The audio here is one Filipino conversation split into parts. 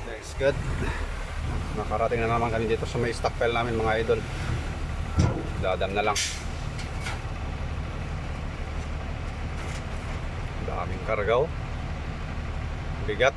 That's good. Nakarating na naman kami dito sa may stockpile namin mga idol. Dadam na lang. Daming kargaw. Bigat.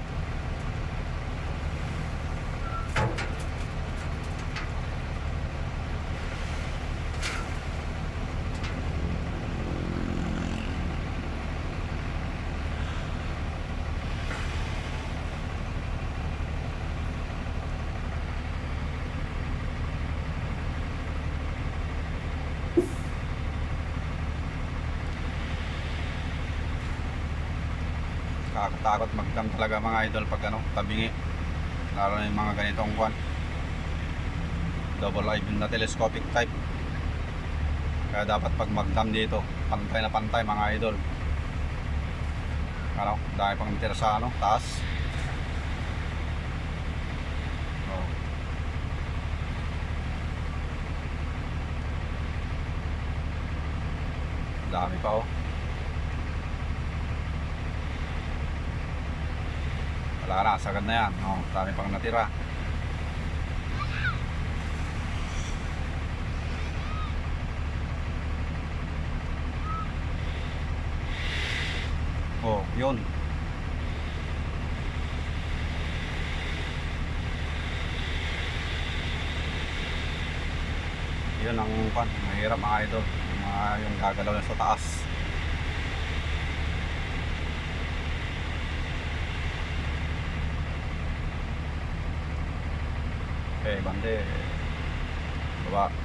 Nakakatakot magdam talaga mga idol pag ano, tabingi. Lalo na yung mga ganitong kwan. Double eye beam na telescopic type. Kaya dapat pag magdam dito, pantay na pantay mga idol. Ano, dahil pang tira sa ano, taas. Oh. Dami pa oh. Wala na, sagad na yan. Oh, dami pang natira. Oh, yun. Yun ang pan, mahirap mga idol. Yung gagalaw na sa taas. Okay, bande. Baba.